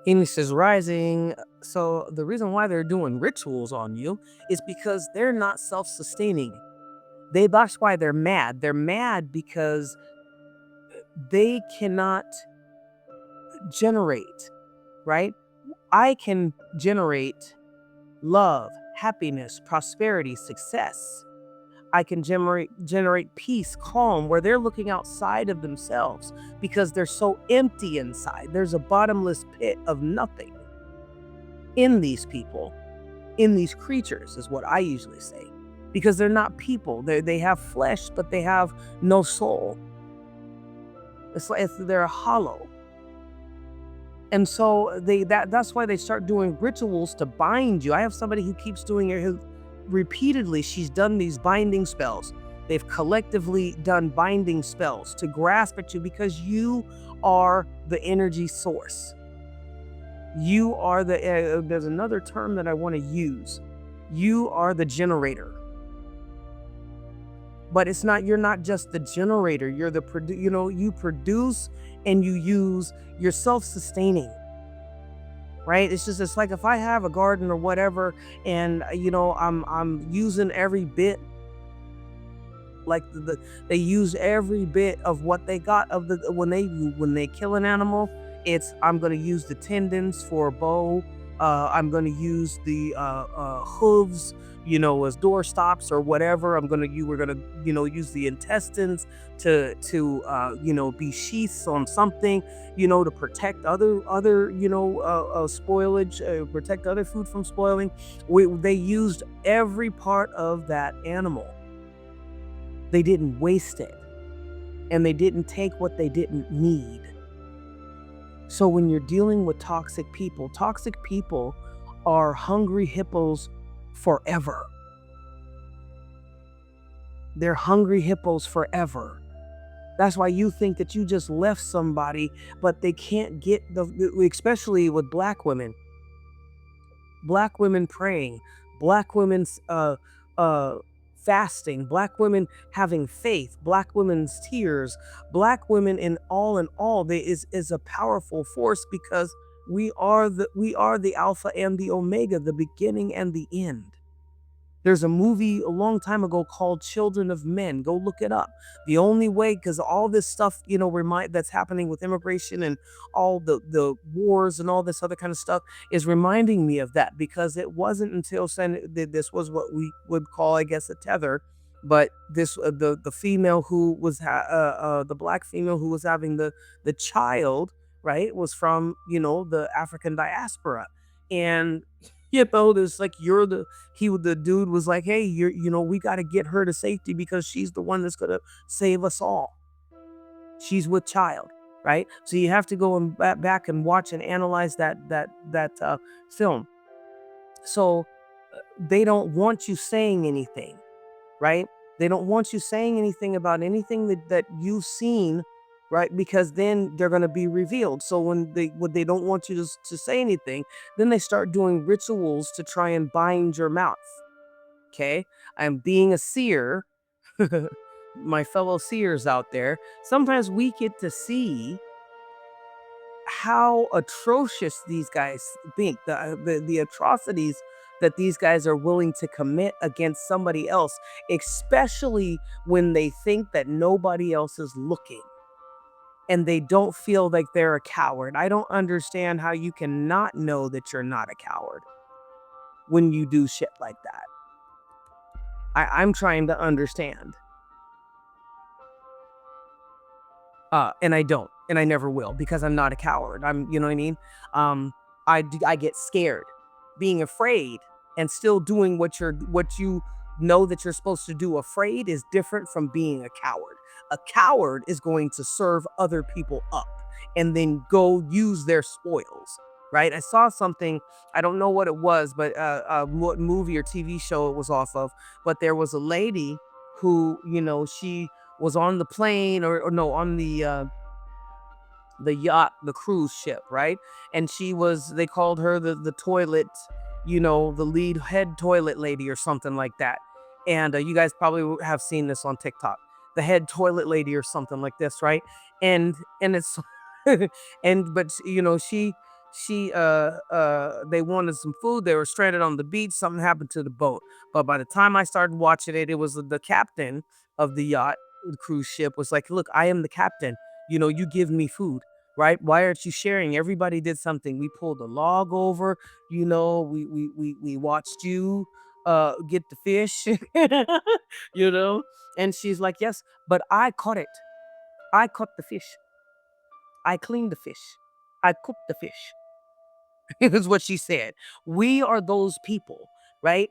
Venus is rising. So the reason why they're doing rituals on you is because they're not self-sustaining. That's why they're mad. They're mad because they cannot generate, right? I can generate love, happiness, prosperity, success. I can generate peace, calm, where they're looking outside of themselves because they're so empty inside. There's a bottomless pit of nothing in these people, in these creatures, is what I usually say. Because they're not people. They have flesh, but they have no soul. It's like they're hollow. And so that's why they start doing rituals to bind you. I have somebody who keeps doing it who repeatedly she's done these binding spells. They've collectively done binding spells to grasp at you because you are the energy source. You are there's another term that I want to use. You are the generator. But it's not, you're not just the generator, you're the you produce and you use, you're self-sustaining. Right? It's like if I have a garden or whatever, and I'm using every bit, like they use every bit of what they got of the when they kill an animal. It's I'm gonna use the tendons for a bow. I'm gonna use the hooves, as door stops or whatever. We're gonna use the intestines to be sheaths on something, to protect other spoilage, protect other food from spoiling. They used every part of that animal. They didn't waste it, and they didn't take what they didn't need. So when you're dealing with toxic people are hungry hippos forever. They're hungry hippos forever. That's why you think that you just left somebody, but they can't get especially with black women praying, black women's fasting, black women having faith, black women's tears, black women in all, there is a powerful force because we are the alpha and the omega, the beginning and the end. There's a movie a long time ago called Children of Men. Go look it up. The only way, because all this stuff, that's happening with immigration and all the wars and all this other kind of stuff is reminding me of that, because it wasn't until this was what we would call, I guess, a tether. But this the female who was the black female who was having the child, right, was from the African diaspora. And there's like the dude was like, hey, we got to get her to safety because she's the one that's gonna save us all. She's with child, right? So you have to go and back and watch and analyze that film. So they don't want you saying anything, right? They don't want you saying anything about anything that you've seen, right? Because then they're going to be revealed. So when they don't want you to say anything, then they start doing rituals to try and bind your mouth. Okay? I'm being a seer, my fellow seers out there. Sometimes we get to see how atrocious these guys think, the atrocities that these guys are willing to commit against somebody else, especially when they think that nobody else is looking and they don't feel like they're a coward. I don't understand how you cannot know that you're not a coward when you do shit like that. I'm trying to understand. And I don't, and I never will, because I'm not a coward. You know what I mean? Um, I get scared, being afraid, and still doing what you know that you're supposed to do. Afraid is different from being a coward. A coward is going to serve other people up and then go use their spoils. Right? I saw something. I don't know what it was, but what movie or TV show it was off of. But there was a lady who, she was on the plane, or no, on the yacht, the cruise ship, right? And they called her the toilet, the lead head toilet lady or something like that. And you guys probably have seen this on TikTok, the head toilet lady or something like this, right? And it's and but They wanted some food. They were stranded on the beach. Something happened to the boat. But by the time I started watching it, it was the captain of the yacht, the cruise ship was like, "Look, I am the captain. You give me food, right? Why aren't you sharing? Everybody did something. We pulled a log over, we watched you get the fish." you know? And she's like, "Yes, but I caught it. I caught the fish. I cleaned the fish. I cooked the fish." Is what she said. We are those people, right?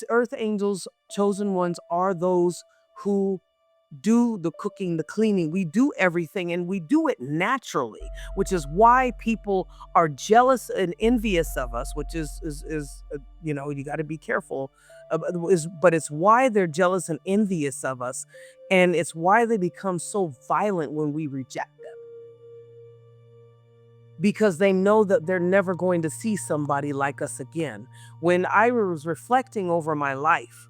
Earth angels, chosen ones, are those who do the cooking, the cleaning. We do everything and we do it naturally, which is why people are jealous and envious of us, which you got to be careful. But it's why they're jealous and envious of us. And it's why they become so violent when we reject them, because they know that they're never going to see somebody like us again. When I was reflecting over my life,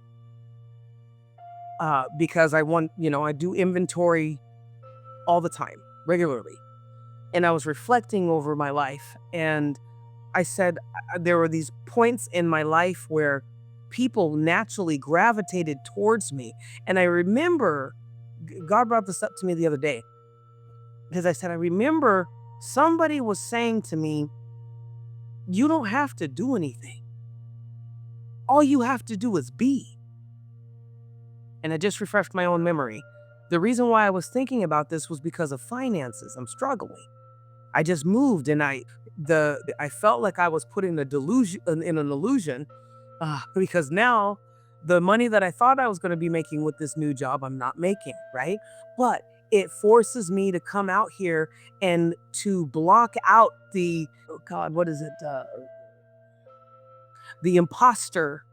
because I do inventory all the time, regularly. And I was reflecting over my life, and I said there were these points in my life where people naturally gravitated towards me. And I remember God brought this up to me the other day, because I said, I remember somebody was saying to me, "You don't have to do anything. All you have to do is be." And I just refreshed my own memory. The reason why I was thinking about this was because of finances. I'm struggling. I just moved, and I felt like I was put in a delusion, in an illusion, because now the money that I thought I was going to be making with this new job, I'm not making, right? But it forces me to come out here and to block out the, oh God, what is it? The imposter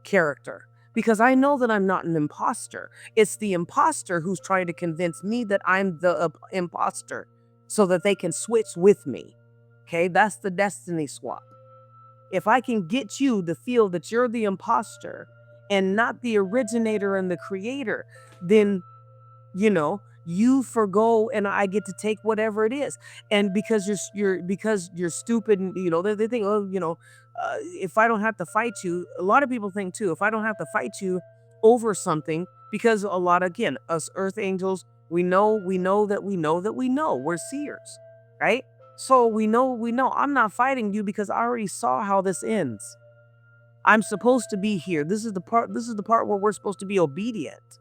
character, because I know that I'm not an imposter. It's the imposter who's trying to convince me that I'm the imposter so that they can switch with me. Okay, that's the destiny swap. If I can get you to feel that you're the imposter and not the originator and the creator, then you forgo and I get to take whatever it is. And because you're stupid, and they think, oh, if I don't have to fight you, a lot of people think too, if I don't have to fight you over something, because a lot, again, us earth angels, we know we're seers, right? So we know I'm not fighting you because I already saw how this ends. I'm supposed to be here. This is the part where we're supposed to be obedient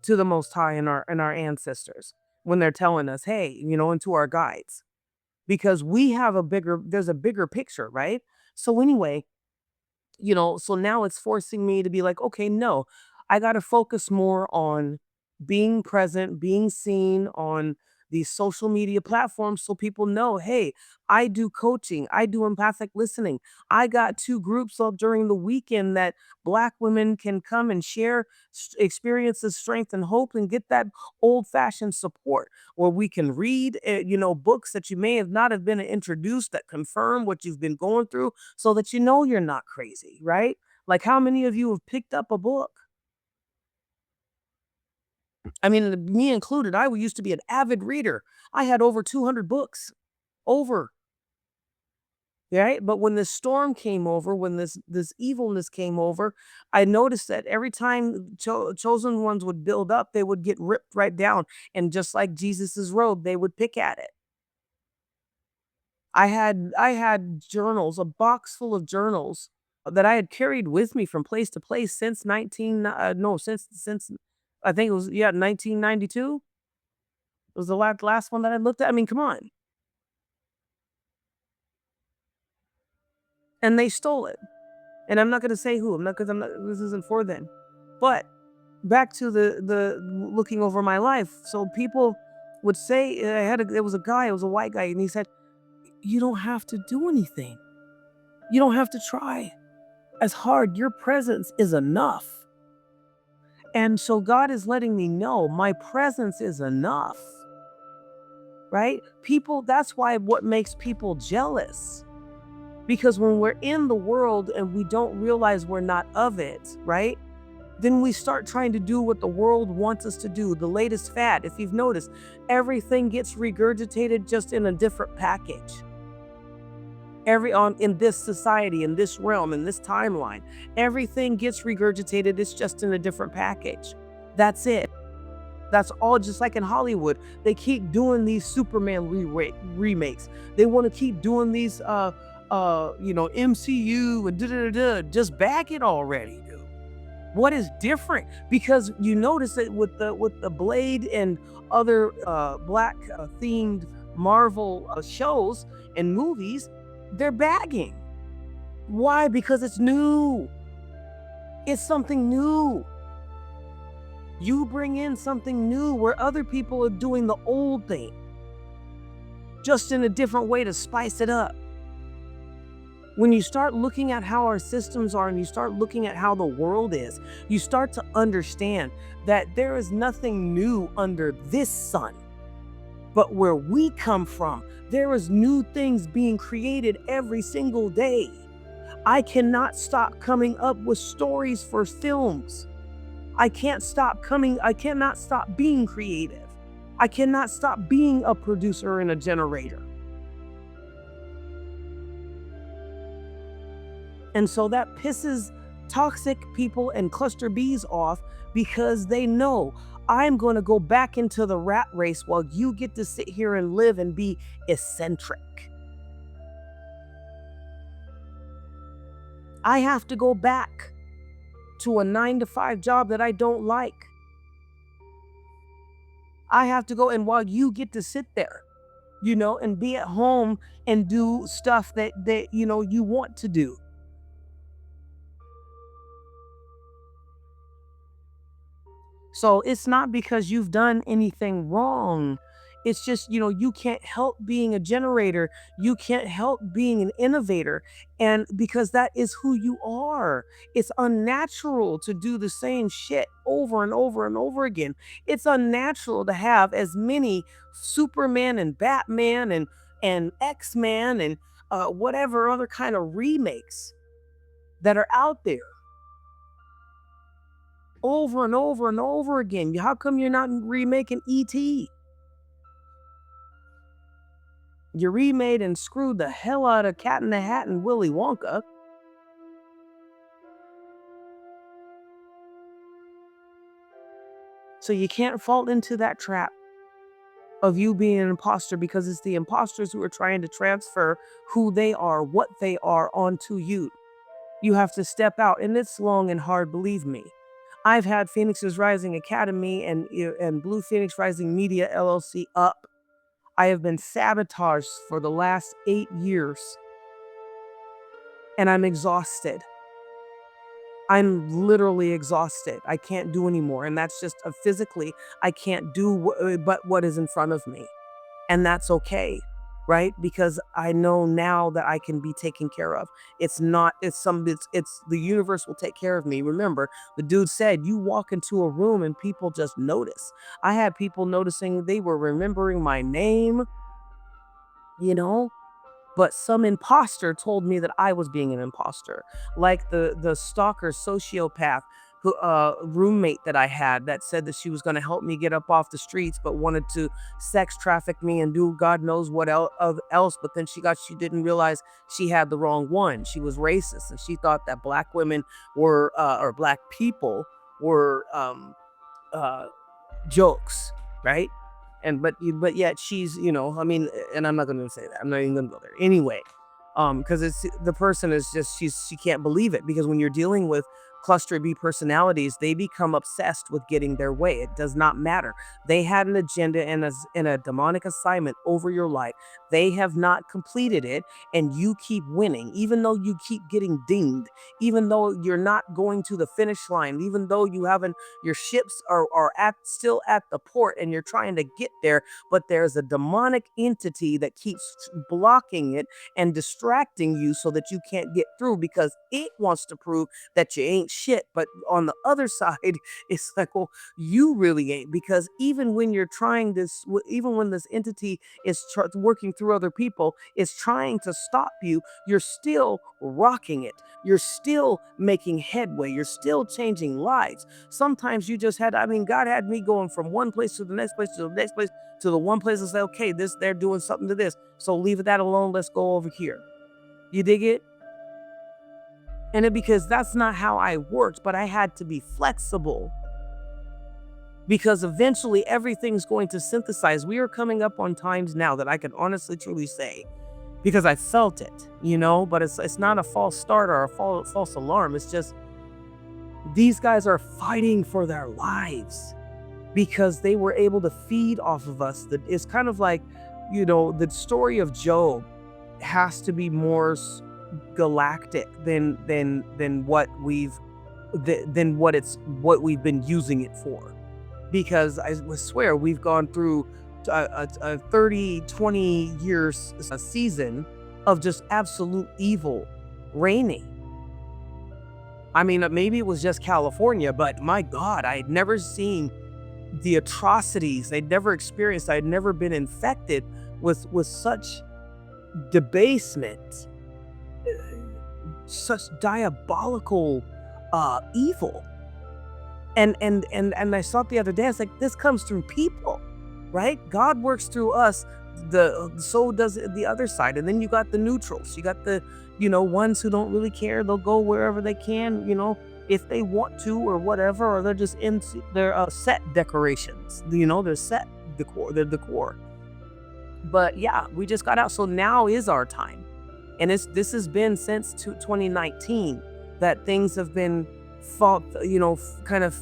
to the Most High and our ancestors when they're telling us, hey, and to our guides, because there's a bigger picture, right? So anyway, so now it's forcing me to be like, okay, no, I got to focus more on being present, being seen on these social media platforms so people know, hey, I do coaching, I do empathic listening. I got two groups up during the weekend that Black women can come and share experiences, strength, and hope, and get that old fashioned support where we can read, books that you may have not have been introduced that confirm what you've been going through, so that you're not crazy, right? Like, how many of you have picked up a book? I mean, me included, I used to be an avid reader. I had over 200 books. Over, right? But when this storm came over, when this evilness came over, I noticed that every time chosen ones would build up, they would get ripped right down. And just like Jesus's robe, they would pick at it. I had journals, a box full of journals that I had carried with me from place to place since 19 no, since I think it was, yeah, 1992 was the last one that I looked at. I mean, come on. And they stole it. And I'm not going to say who. I'm not, because I'm not, this isn't for them. But back to the looking over my life. So people would say, there was a guy, it was a white guy, and he said, "You don't have to do anything. You don't have to try as hard. Your presence is enough." And so God is letting me know my presence is enough, right? People, that's why what makes people jealous. Because when we're in the world and we don't realize we're not of it, right? Then we start trying to do what the world wants us to do, the latest fad. If you've noticed, everything gets regurgitated just in a different package. Every on in this society, in this realm, in this timeline, everything gets regurgitated. It's just in a different package. That's it. That's all. Just like in Hollywood, they keep doing these Superman remakes. They want to keep doing these MCU and just back it already, dude. What is different? Because you notice that with the Blade and other black themed Marvel shows and movies, they're bagging. Why? Because it's new. It's something new. You bring in something new where other people are doing the old thing, just in a different way to spice it up. When you start looking at how our systems are and you start looking at how the world is, you start to understand that there is nothing new under this sun. But where we come from, there is new things being created every single day. I cannot stop coming up with stories for films. I cannot stop being creative. I cannot stop being a producer and a generator. And so that pisses toxic people and cluster bees off, because they know I'm going to go back into the rat race while you get to sit here and live and be eccentric. I have to go back to a 9-to-5 job that I don't like. I have to go, and while you get to sit there, and be at home and do stuff that you want to do. So it's not because you've done anything wrong. It's just, you can't help being a generator. You can't help being an innovator. And because that is who you are, it's unnatural to do the same shit over and over and over again. It's unnatural to have as many Superman and Batman and X-Man and whatever other kind of remakes that are out there over and over and over again. How come you're not remaking E.T.? You remade and screwed the hell out of Cat in the Hat and Willy Wonka. So you can't fall into that trap of you being an imposter, because it's the imposters who are trying to transfer who they are, what they are, onto you. You have to step out, and it's long and hard, believe me. I've had Phoenix's Rising Academy and Blue Phoenix Rising Media LLC up. I have been sabotaged for the last 8 years, and I'm exhausted. I'm literally exhausted. I can't do anymore, and that's just physically, I can't do but what is in front of me, and that's okay, right? Because I know now that I can be taken care of. It's the universe will take care of me. Remember, the dude said you walk into a room and people just notice. I had people noticing, they were remembering my name, you know, but some imposter told me that I was being an imposter. Like the stalker sociopath who roommate that I had that said that she was going to help me get up off the streets, but wanted to sex traffic me and do God knows what else. But then she didn't realize she had the wrong one. She was racist, and she thought that black women were or black people were uh, jokes, right? But yet she's, I mean, and I'm not going to say that. I'm not even going to go there anyway. Because it's the person is just, she can't believe it, because when you're dealing with cluster B personalities, they become obsessed with getting their way. It does not matter. They had an agenda and a demonic assignment over your life. They have not completed it, and you keep winning, even though you keep getting dinged, even though you're not going to the finish line, even though you haven't, your ships are still at the port and you're trying to get there, but there's a demonic entity that keeps blocking it and distracting you so that you can't get through, because it wants to prove that you ain't shit. But on the other side, it's like, well, you really ain't, because even when you're trying this, even when this entity is working through other people, is trying to stop you, you're still rocking it. You're still making headway. You're still changing lives. Sometimes you just had, I mean, God had me going from one place to the next place to the next place to the one place and say, okay, they're doing something to this. So leave that alone. Let's go over here. You dig it? Because that's not how I worked, but I had to be flexible because eventually everything's going to synthesize. We are coming up on times now that I can honestly truly say because I felt it, but it's not a false start or a false alarm. It's just these guys are fighting for their lives because they were able to feed off of us. That it's kind of like, the story of Job has to be more galactic than what we've been using it for, because I swear we've gone through a 30 20 years a season of just absolute evil reigning. I mean, maybe it was just California, but my God, I had never seen the atrocities. I'd never experienced, I'd never been infected with such debasement, such diabolical evil. And I saw it the other day. I was like, this comes through people, right? God works through us. So does the other side. And then you got the neutrals. You got the, ones who don't really care. They'll go wherever they can, if they want to or whatever, or they're just in their set decorations. Their set decor, their decor. But yeah, we just got out. So now is our time. And this has been since 2019 that things have been kind of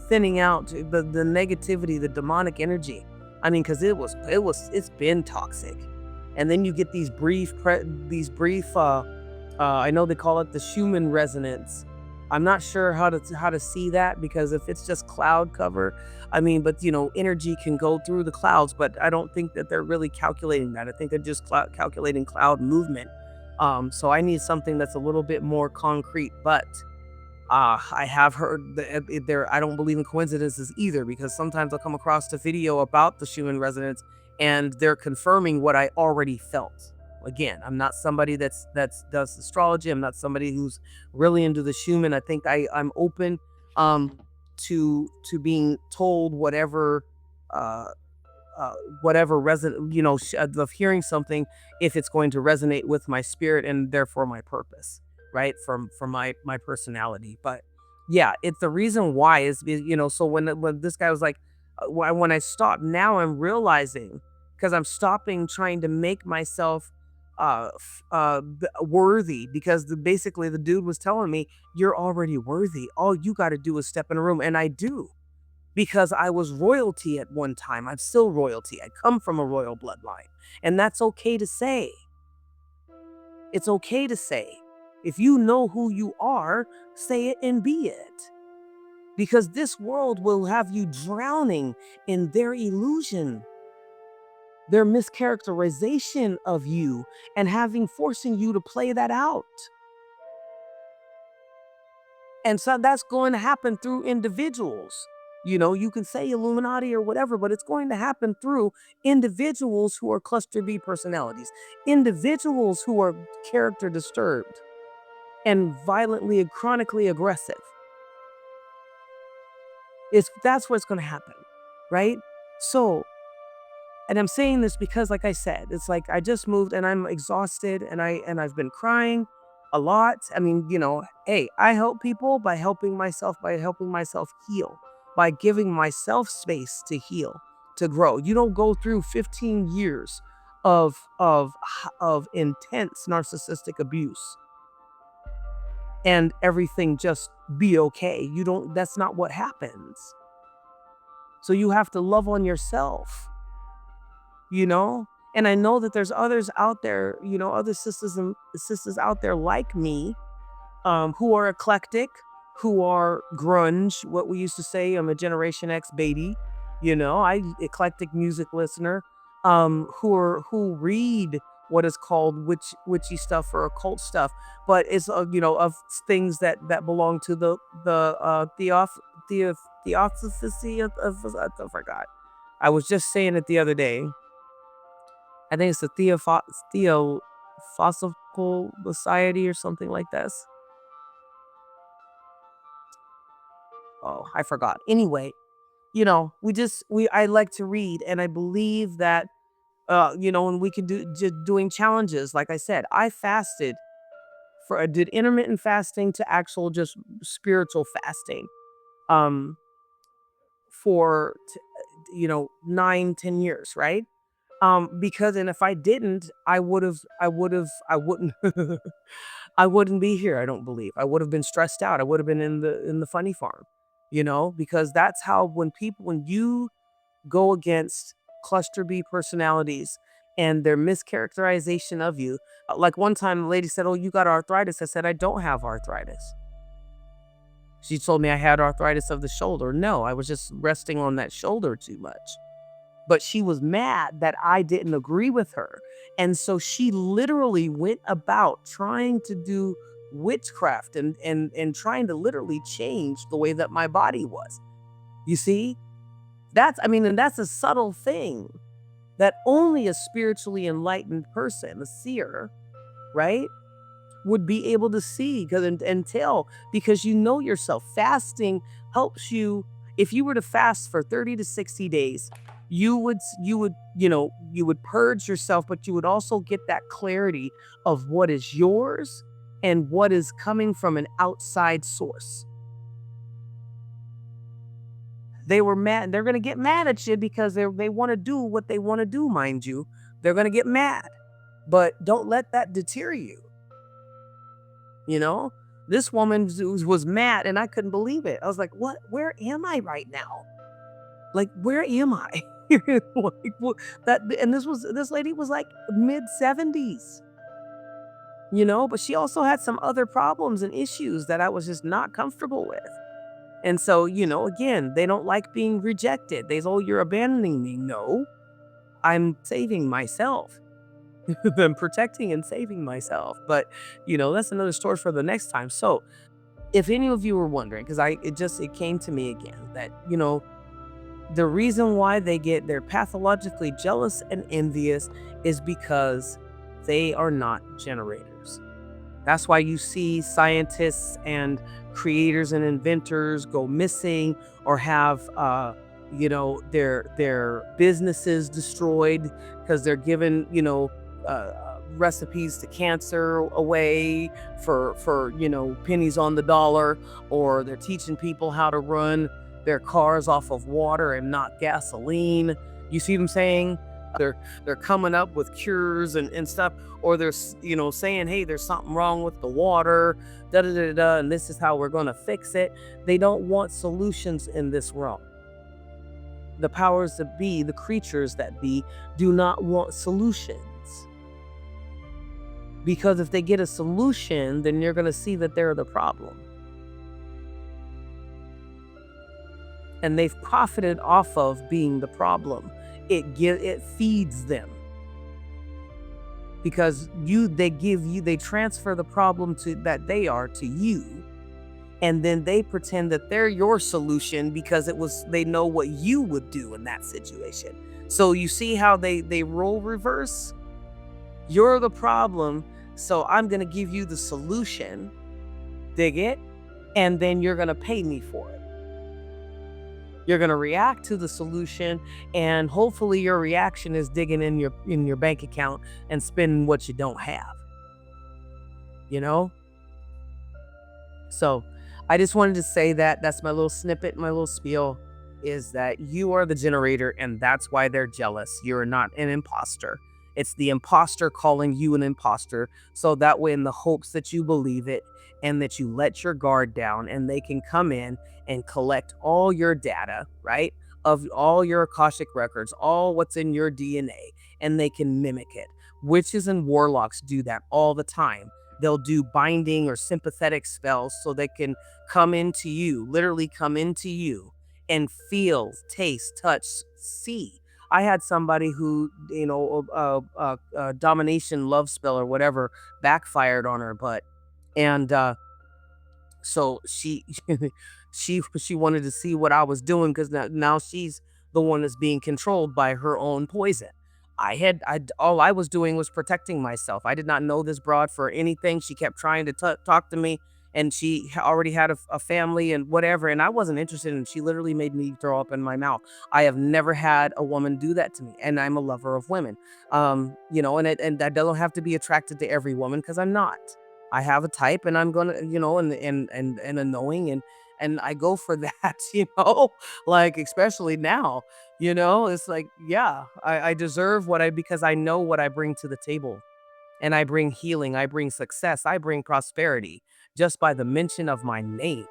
thinning out the negativity, the demonic energy. I mean, because it's been toxic. And then you get these brief I know they call it the Schumann resonance. I'm not sure how to see that, because if it's just cloud cover, I mean, but energy can go through the clouds, but I don't think that they're really calculating that. I think they're just calculating cloud movement. So I need something that's a little bit more concrete, but I have heard that I don't believe in coincidences either, because sometimes I'll come across the video about the Schumann resonance and they're confirming what I already felt. Again, I'm not somebody that's does astrology. I'm not somebody who's really into the Schumann. I think I'm open um to being told uh whatever resonate, of hearing something, if it's going to resonate with my spirit and therefore my purpose, right? From my personality. But yeah, it's the reason why is, so when this guy was like, when I stopped, now I'm realizing, because I'm stopping trying to make myself worthy, because basically the dude was telling me, you're already worthy, all you got to do is step in a room. And I do, because I was royalty at one time. I'm still royalty. I come from a royal bloodline. And that's okay to say. It's okay to say. If you know who you are, say it and be it. Because this world will have you drowning in their illusion, their mischaracterization of you, and forcing you to play that out. And so that's going to happen through individuals. You can say Illuminati or whatever, but it's going to happen through individuals who are cluster B personalities, individuals who are character disturbed and violently and chronically aggressive. That's what's going to happen, right? So, and I'm saying this because, like I said, it's like I just moved and I'm exhausted, and I've been crying a lot. I mean, hey, I help people by helping myself heal, by giving myself space to heal, to grow. You don't go through 15 years of intense narcissistic abuse and everything just be okay. You don't That's not what happens. So you have to love on yourself, you know? And I know that there's others out there, other sisters out there like me, who are eclectic, who are grunge, what we used to say. I'm a Generation X baby, I eclectic music listener, who read what is called witchy stuff or occult stuff, but it's of things that belong to the theosophy I forgot. I was just saying it the other day. I think it's the Theosophical Society or something like this. Oh, I forgot. Anyway, I like to read, and I believe that and we could do just doing challenges. Like I said, I fasted I did intermittent fasting to actual just spiritual fasting. Um, for 9, 10 years, right? Because and if I didn't, I wouldn't I wouldn't be here, I don't believe. I would have been stressed out. I would have been in the funny farm, because that's how when you go against cluster B personalities and their mischaracterization of you. Like one time the lady said, "Oh, you got arthritis." I said, "I don't have arthritis." She told me I had arthritis of the shoulder. No, I was just resting on that shoulder too much. But she was mad that I didn't agree with her. And so she literally went about trying to do witchcraft and trying to literally change the way that my body was. You see? And that's a subtle thing that only a spiritually enlightened person, a seer, right, would be able to see and tell, because you know yourself. Fasting helps you. If you were to fast for 30 to 60 days, you would purge yourself, but you would also get that clarity of what is yours and what is coming from an outside source. They were mad. They're going to get mad at you because they want to do what they want to do, mind you. They're going to get mad. But don't let that deter you. You know, this woman was mad and I couldn't believe it. I was like, what? Where am I right now? Like, where am I? Like, and this lady was like mid 70s, but she also had some other problems and issues that I was just not comfortable with. And so, again, they don't like being rejected. They say, "Oh, you're abandoning me." No, I'm saving myself. I'm protecting and saving myself. But, that's another story for the next time. So, if any of you were wondering, because it came to me again that, the reason why they're pathologically jealous and envious is because they are not generators. That's why you see scientists and creators and inventors go missing or have their businesses destroyed because they're given recipes to cancer away for pennies on the dollar, or they're teaching people how to run their cars off of water and not gasoline. You see what I'm saying? They're coming up with cures and stuff, or they're saying, "Hey, there's something wrong with the water, da da da da, and this is how we're going to fix it." They don't want solutions in this realm. The powers that be, the creatures that be, do not want solutions, because if they get a solution, then you're going to see that they're the problem, and they've profited off of being the problem. It feeds them, because they transfer the problem to you, and then they pretend that they're your solution because they know what you would do in that situation. So you see how they role reverse. You're the problem, so I'm going to give you the solution. Dig it? And then you're going to pay me for it. You're going to react to the solution, and hopefully your reaction is digging in your bank account and spending what you don't have. You know? So, I just wanted to say that's my little snippet, my little spiel, is that you are the generator, and that's why they're jealous. You're not an imposter. It's the imposter calling you an imposter. So that way, in the hopes that you believe it and that you let your guard down, and they can come in and collect all your data, right? Of all your Akashic records, all what's in your DNA, and they can mimic it. Witches and warlocks do that all the time. They'll do binding or sympathetic spells so they can come into you, literally come into you and feel, taste, touch, see. I had somebody who, domination love spell or whatever backfired on her butt. And so she wanted to see what I was doing, because now she's the one that's being controlled by her own poison. All I was doing was protecting myself. I did not know this broad for anything. She kept trying to talk to me, and she already had a family and whatever, and I wasn't interested, and she literally made me throw up in my mouth. I have never had a woman do that to me, and I'm a lover of women. And I don't have to be attracted to every woman because I'm not. I have a type, and I'm gonna, and a knowing, and I go for that, like especially now, it's like, yeah, I deserve what I because I know what I bring to the table, and I bring healing, I bring success, I bring prosperity just by the mention of my name.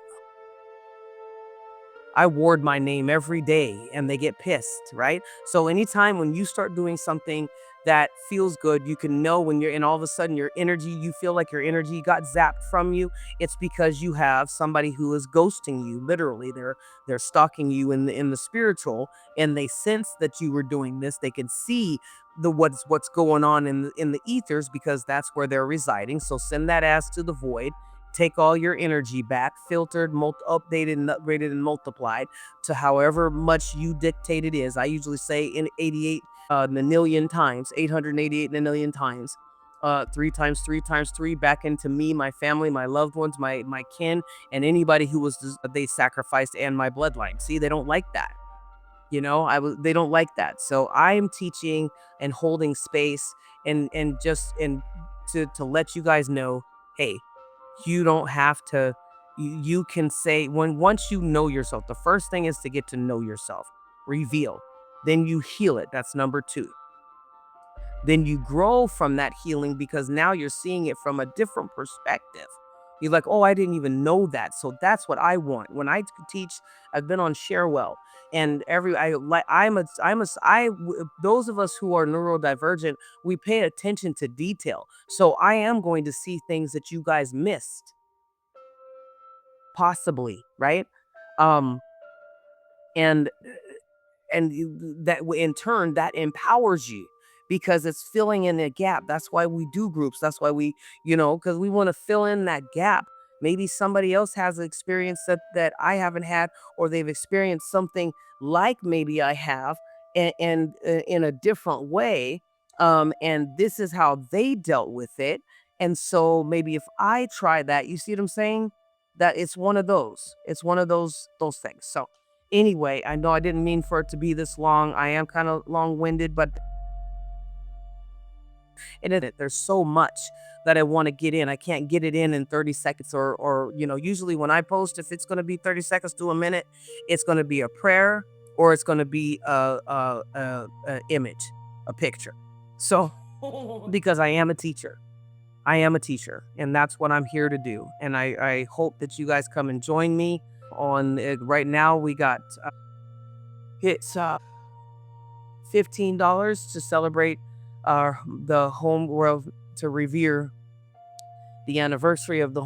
I ward my name every day and they get pissed, right? So anytime when you start doing something that feels good, you can know when you're and all of a sudden your energy, you feel like your energy got zapped from you. It's because you have somebody who is ghosting you. Literally, they're stalking you in the spiritual, and they sense that you were doing this. They can see the what's going on in the ethers because that's where they're residing. So send that ass to the void, take all your energy back, filtered, updated, and upgraded, and multiplied to however much you dictate it is. I usually say in 88 nillion times, 888 nillion times. Three times three times three back into me, my family, my loved ones, my kin, and anybody who was they sacrificed, and my bloodline. See, they don't like that. They don't like that. So I am teaching and holding space, and to let you guys know, hey, you don't have to you can say, when once you know yourself, the first thing is to get to know yourself, reveal, then you heal it. That's number 2. Then you grow from that healing because now you're seeing it from a different perspective. You're like, oh, I didn't even know that. So that's what I want. When I teach, I've been on Sharewell, and every I like I'm a those of us who are neurodivergent, we pay attention to detail. So I am going to see things that you guys missed, possibly, right? Um, and in turn that empowers you because it's filling in a gap. That's why we do groups. That's why because we want to fill in that gap. Maybe somebody else has an experience that I haven't had, or they've experienced something like maybe I have, and in a different way, and this is how they dealt with it. And so maybe if I try that, you see what I'm saying, that it's one of those things. So anyway, I know I didn't mean for it to be this long. I am kind of long-winded, but there's so much that I want to get in. I can't get it in 30 seconds, or usually when I post, if it's going to be 30 seconds to a minute, it's going to be a prayer, or it's going to be a image, a picture. So because I am a teacher. I am a teacher, and that's what I'm here to do. And I hope that you guys come and join me on it. Right now, we got it's $15 to celebrate the home world, to revere the anniversary of the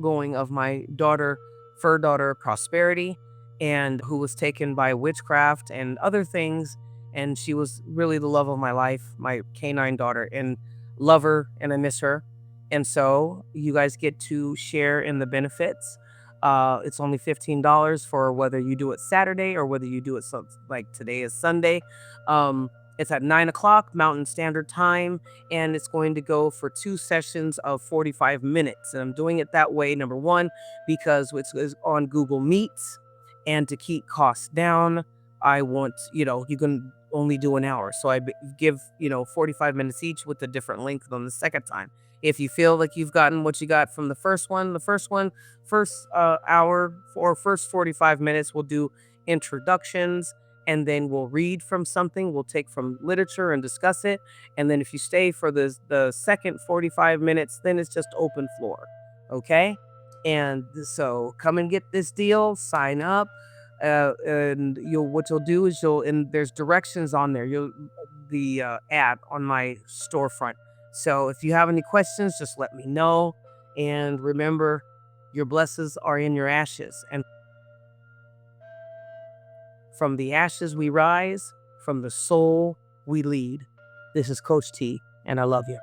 going of my daughter, fur daughter, Prosperity, and who was taken by witchcraft and other things. And she was really the love of my life, my canine daughter, and love her, and I miss her. And so you guys get to share in the benefits. It's only $15 for whether you do it Saturday or whether you do it like today is Sunday. It's at 9 o'clock Mountain Standard Time, and it's going to go for 2 sessions of 45 minutes. And I'm doing it that way, number one, because it's on Google Meets, and to keep costs down, I want, you can only do an hour. So I give, 45 minutes each with a different length on the second time. If you feel like you've gotten what you got from first hour or first 45 minutes, we'll do introductions, and then we'll read from something. We'll take from literature and discuss it. And then if you stay for the second 45 minutes, then it's just open floor. Okay? And so come and get this deal, sign up. And what you'll do is and there's directions on there. The ad on my storefront. So if you have any questions, just let me know. And remember, your blessings are in your ashes. And from the ashes we rise, from the soul we lead. This is Coach T, and I love you.